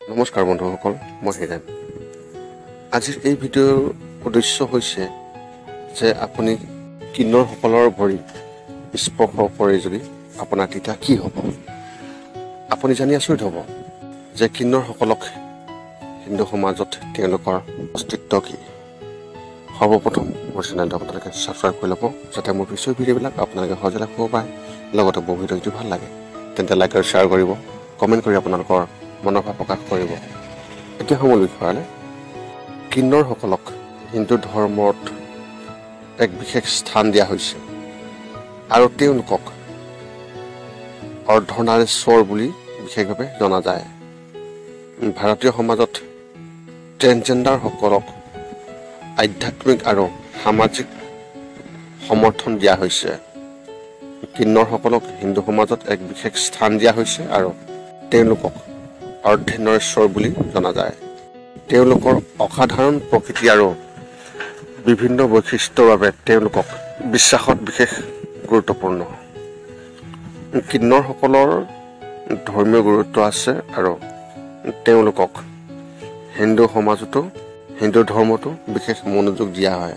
নমস্কাৰ বন্ধুসকল, মই হিৰেণ। আজিৰ এই ভিডিঅ'ৰ উদ্দেশ্য হৈছে যে আপুনি কিন্নৰসকলৰ ভৰি স্পৰ্শ কৰে যদি আপোনাৰ তেতিয়া কি হ'ব। আপুনি জানি আচৰিত হ'ব যে কিন্নৰসকলক হিন্দু সমাজত তেওঁলোকৰ অস্তিত্ব কি। সৰ্বপ্ৰথম মোৰ চেনেলটো আপোনালোকে ছাবস্ক্ৰাইব কৰি ল'ব, যাতে মোৰ পিছৰ ভিডিঅ'বিলাক আপোনালোকে সহজে ৰাখিব পাৰে। লগতে মোৰ ভিডিঅ' যদি ভাল লাগে তেন্তে লাইক আৰু শ্বেয়াৰ কৰিব, কমেণ্ট কৰি আপোনালোকৰ মনোভাৱ প্ৰকাশ কৰিব। এতিয়া সময় বিষয়ালে কিন্নৰসকলক হিন্দু ধৰ্মত এক বিশেষ স্থান দিয়া হৈছে আৰু তেওঁলোকক অৰ্ধনাৰীশ্বৰ বুলি বিশেষভাৱে জনা যায়। ভাৰতীয় সমাজত ট্ৰেন্সজেণ্ডাৰসকলক আধ্যাত্মিক আৰু সামাজিক সমৰ্থন দিয়া হৈছে। কিন্নৰসকলক হিন্দু সমাজত এক বিশেষ স্থান দিয়া হৈছে আৰু তেওঁলোকক অৰ্ধনাৰীশ্বৰ বুলি জনা যায়। তেওঁলোকৰ অসাধাৰণ প্ৰকৃতি আৰু বিভিন্ন বৈশিষ্ট্যৰ বাবে তেওঁলোকক বিশ্বাসত বিশেষ গুৰুত্বপূৰ্ণ। কিন্নৰসকলৰ ধৰ্মীয় গুৰুত্ব আছে আৰু তেওঁলোকক হিন্দু ধৰ্মতো বিশেষ মনোযোগ দিয়া হয়।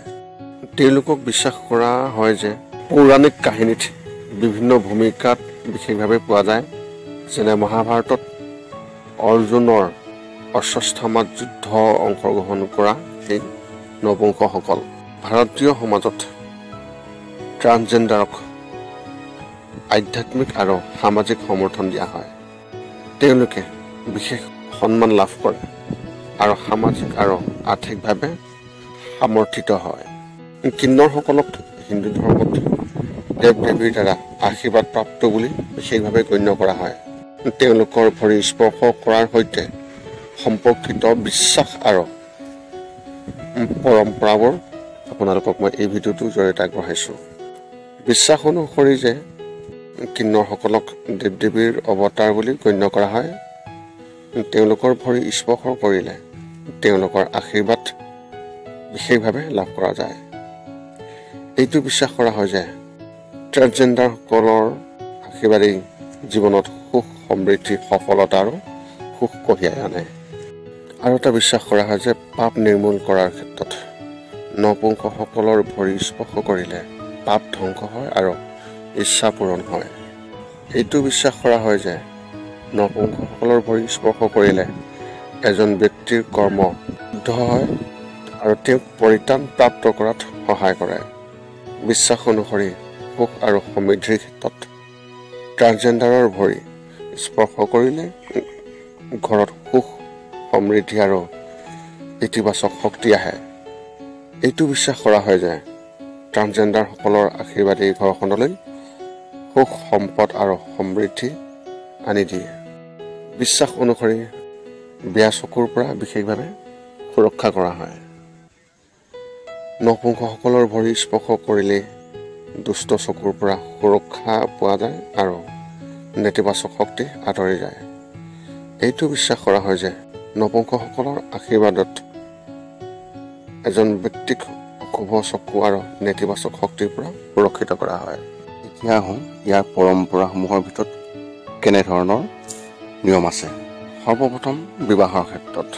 তেওঁলোকক বিশ্বাস কৰা হয় যে পৌৰাণিক কাহিনীত বিভিন্ন ভূমিকাত বিশেষভাৱে পোৱা যায়, যেনে মহাভাৰতত অৰ্জুনৰ অশ্বত্থামাত যুদ্ধ অংশগ্ৰহণ কৰা সেই নপুংসকল। ভাৰতীয় সমাজত ট্ৰান্সজেণ্ডাৰক আধ্যাত্মিক আৰু সামাজিক সমৰ্থন দিয়া হয়। তেওঁলোকে বিশেষ সন্মান লাভ কৰে আৰু সামাজিক আৰু আৰ্থিকভাৱে সমৰ্থিত হয়। কিন্নৰসকলক হিন্দু ধৰ্মত দেৱ দেৱীৰ দ্বাৰা আশীৰ্বাদ প্ৰাপ্ত বুলি বিশেষভাৱে গণ্য কৰা হয়। তেওঁলোকৰ ভৰি স্পৰ্শ কৰাৰ সৈতে সম্পৰ্কিত বিশ্বাস আৰু পৰম্পৰাবোৰ আপোনালোকক মই এই ভিডিঅ'টোৰ জৰিয়তে আগবঢ়াইছোঁ। বিশ্বাস অনুসৰি যে কিন্নৰসকলক দেৱ দেৱীৰ অৱতাৰ বুলি গণ্য কৰা হয়। তেওঁলোকৰ ভৰি স্পৰ্শ কৰিলে তেওঁলোকৰ আশীৰ্বাদ বিশেষভাৱে লাভ কৰা যায়। এইটো বিশ্বাস কৰা হয় যে ট্ৰেন্সজেণ্ডাৰসকলৰ আশীৰ্বাদেই জীৱনত সুখ, সমৃদ্ধি, সফলতা আৰু সুখ কঢ়িয়াই আনে। আৰু এটা বিশ্বাস কৰা হয় যে পাপ নিৰ্মূল কৰাৰ ক্ষেত্ৰত নপুংসকলৰ ভৰি স্পৰ্শ কৰিলে পাপ ধ্বংস হয় আৰু ইচ্ছা পূৰণ হয়। এইটো বিশ্বাস কৰা হয় যে নপুংসকলৰ ভৰি স্পৰ্শ কৰিলে এজন ব্যক্তিৰ কৰ্ম শুদ্ধ হয় আৰু তেওঁক পৰিত্ৰাণ প্ৰাপ্ত কৰাত সহায় কৰে। বিশ্বাস অনুসৰি সুখ আৰু সমৃদ্ধিৰ ক্ষেত্ৰত ট্ৰান্সজেণ্ডাৰৰ ভৰি স্পৰ্শ কৰিলে ঘৰত সুখ, সমৃদ্ধি আৰু ইতিবাচক শক্তি আহে। এইটো বিশ্বাস কৰা হয় যে ট্ৰান্সজেণ্ডাৰসকলৰ আশীৰ্বাদেই ঘৰখনলৈ সুখ, সম্পদ আৰু সমৃদ্ধি আনি দিয়ে। বিশ্বাস অনুসৰি বেয়া চকুৰ পৰা বিশেষভাৱে সুৰক্ষা কৰা হয়। নপুংসকলৰ ভৰি স্পৰ্শ কৰিলেই দুষ্ট চকুৰ পৰা সুৰক্ষা পোৱা যায় আৰু নেতিবাচক শক্তি আঁতৰি যায়। এইটো বিশ্বাস কৰা হয় যে নপুংসকলৰ আশীৰ্বাদত এজন ব্যক্তিক অশুভ চকু আৰু নেতিবাচক শক্তিৰ পৰা সুৰক্ষিত কৰা হয়। এতিয়া আহোঁ ইয়াৰ পৰম্পৰাসমূহৰ ভিতৰত কেনেধৰণৰ নিয়ম আছে। সৰ্বপ্ৰথম বিবাহৰ ক্ষেত্ৰত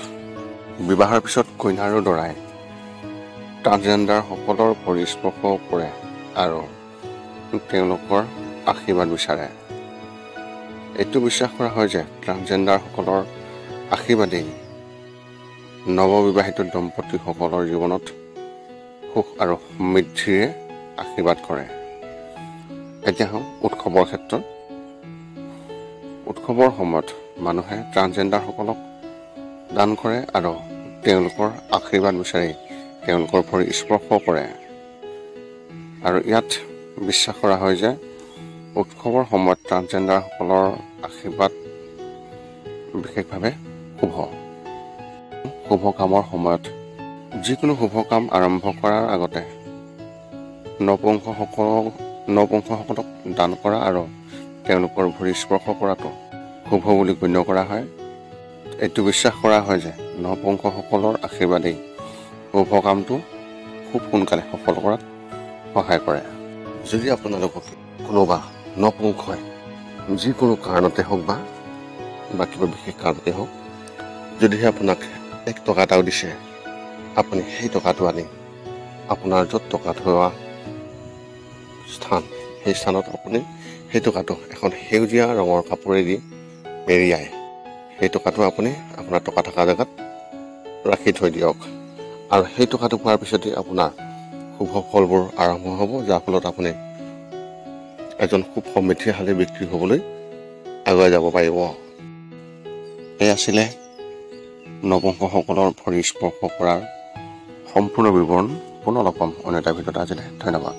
বিবাহৰ পিছত কইনা আৰু দৰাই ট্ৰান্সজেণ্ডাৰসকলৰ ভৰি স্পৰ্শ কৰে আৰু তেওঁলোকৰ আশীৰ্বাদ বিচাৰে। এইটো বিশ্বাস কৰা হয় যে ট্ৰান্সজেণ্ডাৰসকলৰ আশীৰ্বাদেই নৱবিবাহিত দম্পতীসকলৰ জীৱনত সুখ আৰু সমৃদ্ধিৰে আশীৰ্বাদ কৰে। এতিয়া উৎসৱৰ ক্ষেত্ৰত উৎসৱৰ সময়ত মানুহে ট্ৰান্সজেণ্ডাৰসকলক দান কৰে আৰু তেওঁলোকৰ আশীৰ্বাদ বিচাৰি তেওঁলোকৰ ভৰি স্পৰ্শ কৰে। আৰু ইয়াত বিশ্বাস কৰা হয় যে উৎসৱৰ সময়ত ট্ৰান্সজেণ্ডাৰসকলৰ আশীৰ্বাদ বিশেষভাৱে শুভ কামৰ সময়ত যিকোনো শুভ কাম আৰম্ভ কৰাৰ আগতে নপুংসকলক দান কৰা আৰু তেওঁলোকৰ ভৰি স্পৰ্শ কৰাটো শুভ বুলি গণ্য কৰা হয়। এইটো বিশ্বাস কৰা হয় যে নপুংসকলৰ আশীৰ্বাদেই শুভ কামটো খুব সোনকালে সফল কৰাত সহায় কৰে। যদি আপোনালোকক কোনোবা নপুংসই যিকোনো কাৰণতে হওক বা কিবা বিশেষ কাৰণতে হওক যদিহে আপোনাক 1 টকা এটাও দিছে, আপুনি সেই টকাটো আনি আপোনাৰ য'ত টকা থোৱা স্থান, সেই স্থানত আপুনি সেই টকাটো এখন সেউজীয়া ৰঙৰ কাপোৰেদি মেৰিয়াই সেই টকাটো আপুনি আপোনাৰ টকা থকা জেগাত ৰাখি থৈ দিয়ক। আৰু সেই টকাটো পোৱাৰ পিছতে আপোনাৰ শুভ ফলবোৰ আৰম্ভ হ'ব, যাৰ ফলত আপুনি এজন খুব সমৃদ্ধিশালী ব্যক্তি হ'বলৈ আগুৱাই যাব পাৰিব। এই আছিলে নৱংশসকলৰ ভৰি স্পৰ্শ কৰাৰ সম্পূৰ্ণ বিৱৰণ। পুনৰ লগ পাম অন্য এটা ভিডিঅ'ত। আজিলৈ ধন্যবাদ।